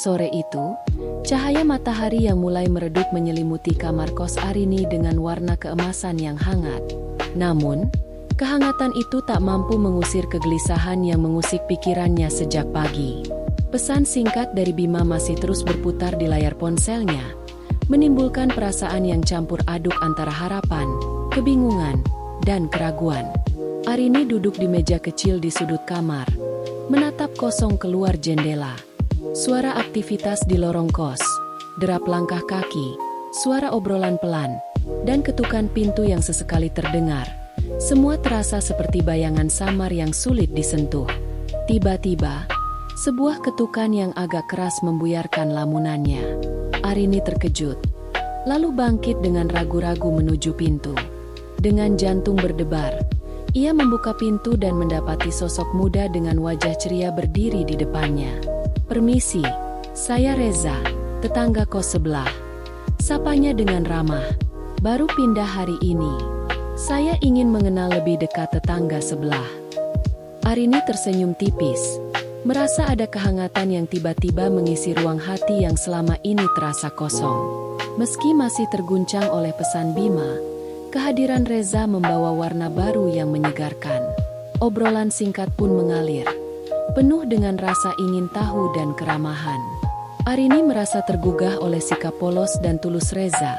Sore itu, cahaya matahari yang mulai meredup menyelimuti kamar kos Arini dengan warna keemasan yang hangat. Namun, kehangatan itu tak mampu mengusir kegelisahan yang mengusik pikirannya sejak pagi. Pesan singkat dari Bima masih terus berputar di layar ponselnya, menimbulkan perasaan yang campur aduk antara harapan, kebingungan, dan keraguan. Arini duduk di meja kecil di sudut kamar, menatap kosong keluar jendela. Suara aktivitas di lorong kos, derap langkah kaki, suara obrolan pelan, dan ketukan pintu yang sesekali terdengar. Semua terasa seperti bayangan samar yang sulit disentuh. Tiba-tiba, sebuah ketukan yang agak keras membuyarkan lamunannya. Arini terkejut, lalu bangkit dengan ragu-ragu menuju pintu. Dengan jantung berdebar, ia membuka pintu dan mendapati sosok muda dengan wajah ceria berdiri di depannya. "Permisi, saya Reza, tetangga kos sebelah," sapanya dengan ramah. "Baru pindah hari ini. Saya ingin mengenal lebih dekat tetangga sebelah." Arini tersenyum tipis, merasa ada kehangatan yang tiba-tiba mengisi ruang hati yang selama ini terasa kosong. Meski masih terguncang oleh pesan Bima, kehadiran Reza membawa warna baru yang menyegarkan. Obrolan singkat pun mengalir, penuh dengan rasa ingin tahu dan keramahan. Arini merasa tergugah oleh sikap polos dan tulus Reza,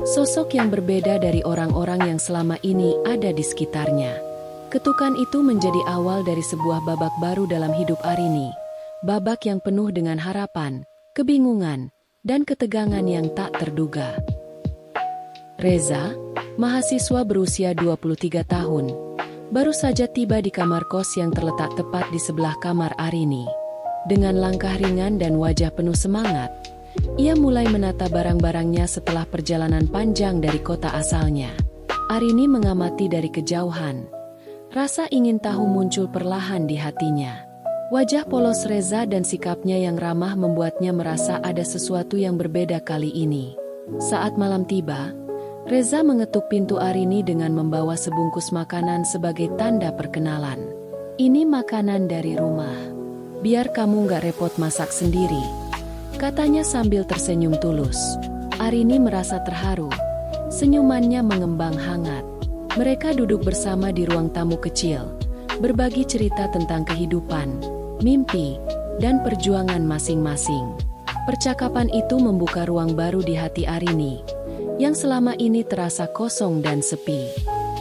sosok yang berbeda dari orang-orang yang selama ini ada di sekitarnya. Ketukan itu menjadi awal dari sebuah babak baru dalam hidup Arini, babak yang penuh dengan harapan, kebingungan, dan ketegangan yang tak terduga. Reza, mahasiswa berusia 23 tahun, baru saja tiba di kamar kos yang terletak tepat di sebelah kamar Arini. Dengan langkah ringan dan wajah penuh semangat, ia mulai menata barang-barangnya setelah perjalanan panjang dari kota asalnya. Arini mengamati dari kejauhan. Rasa ingin tahu muncul perlahan di hatinya. Wajah polos Reza dan sikapnya yang ramah membuatnya merasa ada sesuatu yang berbeda kali ini. Saat malam tiba, Reza mengetuk pintu Arini dengan membawa sebungkus makanan sebagai tanda perkenalan. "Ini makanan dari rumah. Biar kamu gak repot masak sendiri," katanya sambil tersenyum tulus. Arini merasa terharu. Senyumannya mengembang hangat. Mereka duduk bersama di ruang tamu kecil, berbagi cerita tentang kehidupan, mimpi, dan perjuangan masing-masing. Percakapan itu membuka ruang baru di hati Arini, yang selama ini terasa kosong dan sepi.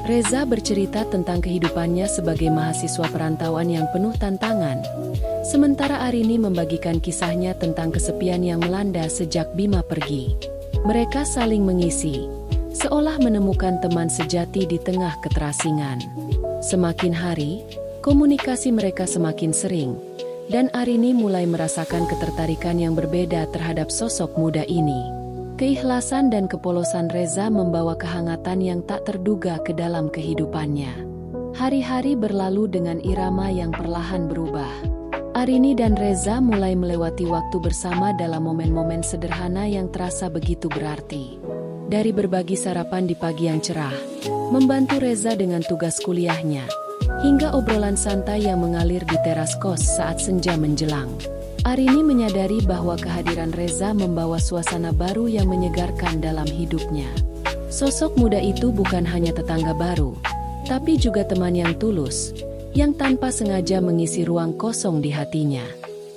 Reza bercerita tentang kehidupannya sebagai mahasiswa perantauan yang penuh tantangan, sementara Arini membagikan kisahnya tentang kesepian yang melanda sejak Bima pergi. Mereka saling mengisi, seolah menemukan teman sejati di tengah keterasingan. Semakin hari, komunikasi mereka semakin sering, dan Arini mulai merasakan ketertarikan yang berbeda terhadap sosok muda ini. Keikhlasan dan kepolosan Reza membawa kehangatan yang tak terduga ke dalam kehidupannya. Hari-hari berlalu dengan irama yang perlahan berubah. Arini dan Reza mulai melewati waktu bersama dalam momen-momen sederhana yang terasa begitu berarti. Dari berbagi sarapan di pagi yang cerah, membantu Reza dengan tugas kuliahnya, hingga obrolan santai yang mengalir di teras kos saat senja menjelang. Arini menyadari bahwa kehadiran Reza membawa suasana baru yang menyegarkan dalam hidupnya. Sosok muda itu bukan hanya tetangga baru, tapi juga teman yang tulus, yang tanpa sengaja mengisi ruang kosong di hatinya.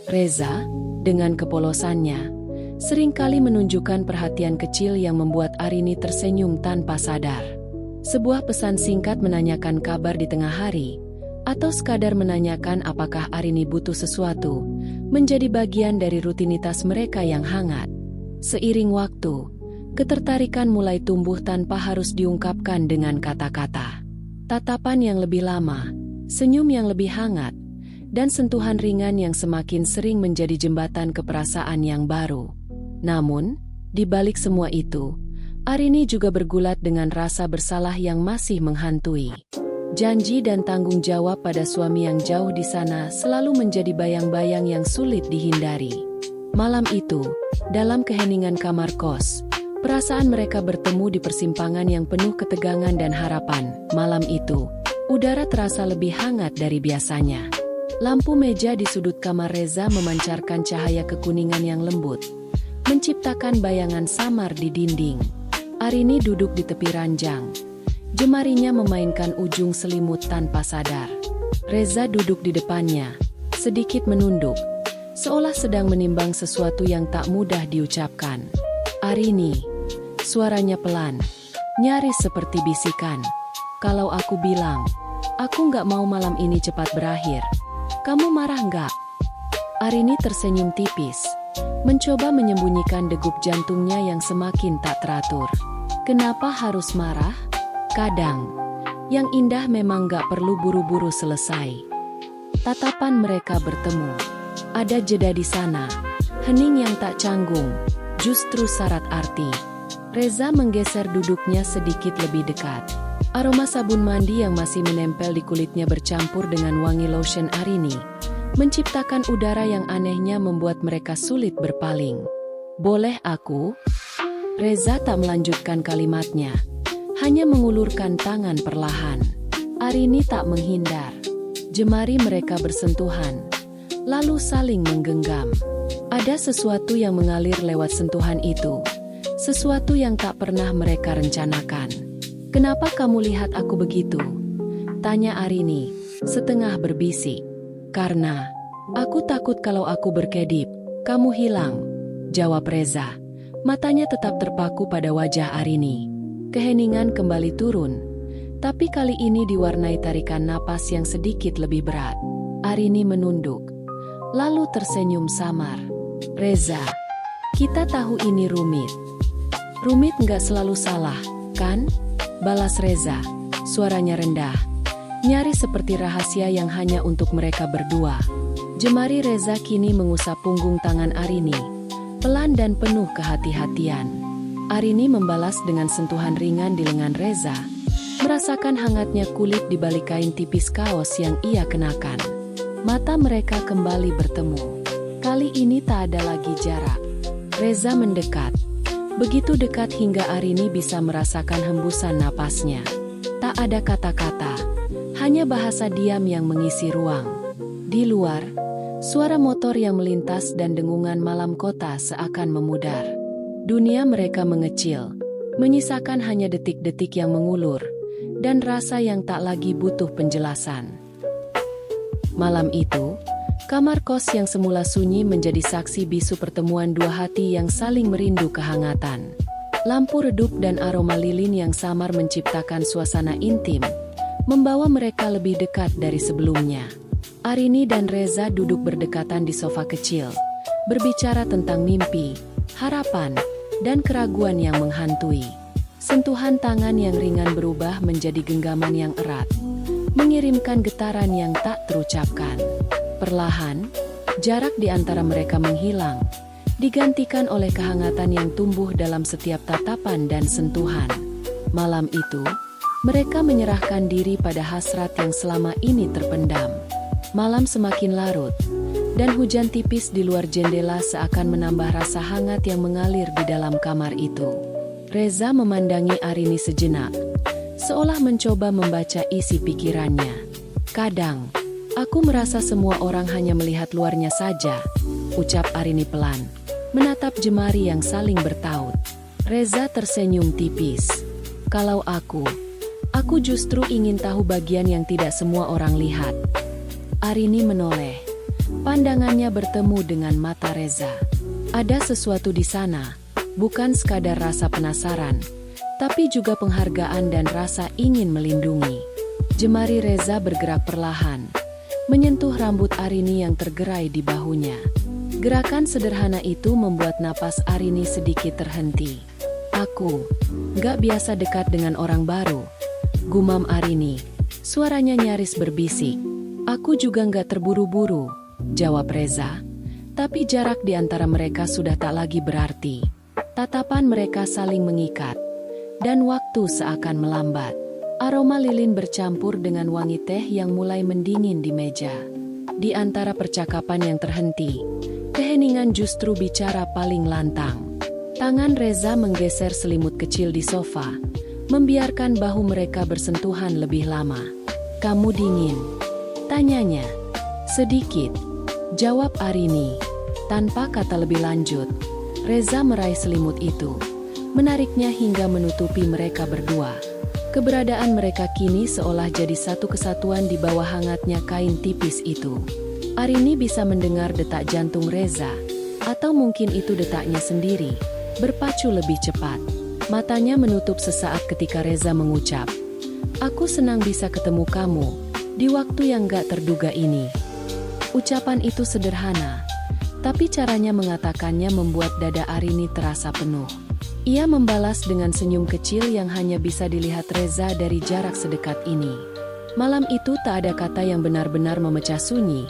Reza, dengan kepolosannya, seringkali menunjukkan perhatian kecil yang membuat Arini tersenyum tanpa sadar. Sebuah pesan singkat menanyakan kabar di tengah hari, atau sekadar menanyakan apakah Arini butuh sesuatu, menjadi bagian dari rutinitas mereka yang hangat. Seiring waktu, ketertarikan mulai tumbuh tanpa harus diungkapkan dengan kata-kata. Tatapan yang lebih lama, senyum yang lebih hangat, dan sentuhan ringan yang semakin sering menjadi jembatan keperasaan yang baru. Namun, di balik semua itu, Arini juga bergulat dengan rasa bersalah yang masih menghantui. Janji dan tanggung jawab pada suami yang jauh di sana selalu menjadi bayang-bayang yang sulit dihindari. Malam itu, dalam keheningan kamar kos, perasaan mereka bertemu di persimpangan yang penuh ketegangan dan harapan. Malam itu, udara terasa lebih hangat dari biasanya. Lampu meja di sudut kamar Reza memancarkan cahaya kekuningan yang lembut, menciptakan bayangan samar di dinding. Arini duduk di tepi ranjang. Jemarinya memainkan ujung selimut tanpa sadar. Reza duduk di depannya, sedikit menunduk, seolah sedang menimbang sesuatu yang tak mudah diucapkan. Arini, suaranya pelan, nyaris seperti bisikan. Kalau aku bilang, aku nggak mau malam ini cepat berakhir, kamu marah nggak? Arini tersenyum tipis, mencoba menyembunyikan degup jantungnya yang semakin tak teratur. Kenapa harus marah? Kadang, yang indah memang nggak perlu buru-buru selesai. Tatapan mereka bertemu. Ada jeda di sana, hening yang tak canggung, justru syarat arti. Reza menggeser duduknya sedikit lebih dekat. Aroma sabun mandi yang masih menempel di kulitnya bercampur dengan wangi lotion Arini, menciptakan udara yang anehnya membuat mereka sulit berpaling. Boleh aku? Reza tak melanjutkan kalimatnya, hanya mengulurkan tangan perlahan. Arini tak menghindar. Jemari mereka bersentuhan, lalu saling menggenggam. Ada sesuatu yang mengalir lewat sentuhan itu, sesuatu yang tak pernah mereka rencanakan. Kenapa kamu lihat aku begitu? Tanya Arini, setengah berbisik. Karena aku takut kalau aku berkedip, kamu hilang. Jawab Reza. Matanya tetap terpaku pada wajah Arini. Keheningan kembali turun, tapi kali ini diwarnai tarikan napas yang sedikit lebih berat. Arini menunduk, lalu tersenyum samar. Reza, kita tahu ini rumit. Rumit nggak selalu salah, kan? Balas Reza, suaranya rendah, nyaris seperti rahasia yang hanya untuk mereka berdua. Jemari Reza kini mengusap punggung tangan Arini, pelan dan penuh kehati-hatian. Arini membalas dengan sentuhan ringan di lengan Reza, merasakan hangatnya kulit di balik kain tipis kaos yang ia kenakan. Mata mereka kembali bertemu. Kali ini tak ada lagi jarak. Reza mendekat, begitu dekat hingga Arini bisa merasakan hembusan napasnya. Tak ada kata-kata, hanya bahasa diam yang mengisi ruang. Di luar, suara motor yang melintas dan dengungan malam kota seakan memudar. Dunia mereka mengecil, menyisakan hanya detik-detik yang mengulur, dan rasa yang tak lagi butuh penjelasan. Malam itu, kamar kos yang semula sunyi menjadi saksi bisu pertemuan dua hati yang saling merindu kehangatan. Lampu redup dan aroma lilin yang samar menciptakan suasana intim, membawa mereka lebih dekat dari sebelumnya. Arini dan Reza duduk berdekatan di sofa kecil, berbicara tentang mimpi, harapan, dan keraguan yang menghantui. Sentuhan tangan yang ringan berubah menjadi genggaman yang erat, mengirimkan getaran yang tak terucapkan. Perlahan, jarak di antara mereka menghilang, digantikan oleh kehangatan yang tumbuh dalam setiap tatapan dan sentuhan. Malam itu, mereka menyerahkan diri pada hasrat yang selama ini terpendam. Malam semakin larut, dan hujan tipis di luar jendela seakan menambah rasa hangat yang mengalir di dalam kamar itu. Reza memandangi Arini sejenak, seolah mencoba membaca isi pikirannya. Kadang, aku merasa semua orang hanya melihat luarnya saja, ucap Arini pelan, menatap jemari yang saling bertaut. Reza tersenyum tipis. Kalau aku justru ingin tahu bagian yang tidak semua orang lihat. Arini menoleh. Pandangannya bertemu dengan mata Reza. Ada sesuatu di sana, bukan sekadar rasa penasaran, tapi juga penghargaan dan rasa ingin melindungi. Jemari Reza bergerak perlahan, menyentuh rambut Arini yang tergerai di bahunya. Gerakan sederhana itu membuat napas Arini sedikit terhenti. Aku gak biasa dekat dengan orang baru, gumam Arini. Suaranya nyaris berbisik. Aku juga gak terburu-buru, jawab Reza. Tapi jarak di antara mereka sudah tak lagi berarti. Tatapan mereka saling mengikat, dan waktu seakan melambat. Aroma lilin bercampur dengan wangi teh yang mulai mendingin di meja. Di antara percakapan yang terhenti, keheningan justru bicara paling lantang. Tangan Reza menggeser selimut kecil di sofa, membiarkan bahu mereka bersentuhan lebih lama. Kamu dingin? Tanyanya. Sedikit, jawab Arini. Tanpa kata lebih lanjut, Reza meraih selimut itu, menariknya hingga menutupi mereka berdua. Keberadaan mereka kini seolah jadi satu kesatuan di bawah hangatnya kain tipis itu. Arini bisa mendengar detak jantung Reza, atau mungkin itu detaknya sendiri, berpacu lebih cepat. Matanya menutup sesaat ketika Reza mengucap, "Aku senang bisa ketemu kamu, di waktu yang gak terduga ini." Ucapan itu sederhana, tapi caranya mengatakannya membuat dada Arini terasa penuh. Ia membalas dengan senyum kecil yang hanya bisa dilihat Reza dari jarak sedekat ini. Malam itu tak ada kata yang benar-benar memecah sunyi,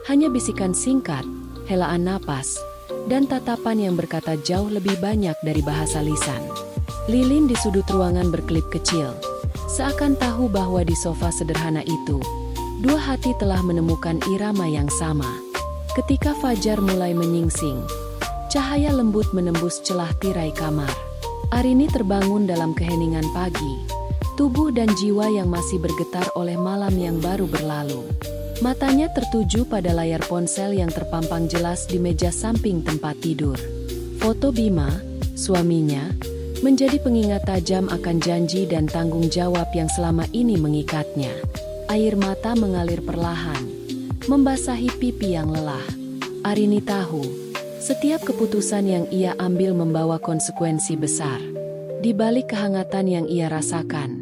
hanya bisikan singkat, helaan napas, dan tatapan yang berkata jauh lebih banyak dari bahasa lisan. Lilin di sudut ruangan berkelip kecil, seakan tahu bahwa di sofa sederhana itu, dua hati telah menemukan irama yang sama. Ketika fajar mulai menyingsing, cahaya lembut menembus celah tirai kamar. Arini terbangun dalam keheningan pagi, tubuh dan jiwa yang masih bergetar oleh malam yang baru berlalu. Matanya tertuju pada layar ponsel yang terpampang jelas di meja samping tempat tidur. Foto Bima, suaminya, menjadi pengingat tajam akan janji dan tanggung jawab yang selama ini mengikatnya. Air mata mengalir perlahan, membasahi pipi yang lelah. Arini tahu, setiap keputusan yang ia ambil membawa konsekuensi besar. Di balik kehangatan yang ia rasakan,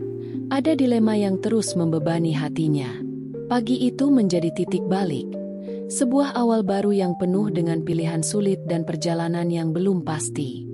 ada dilema yang terus membebani hatinya. Pagi itu menjadi titik balik, sebuah awal baru yang penuh dengan pilihan sulit dan perjalanan yang belum pasti.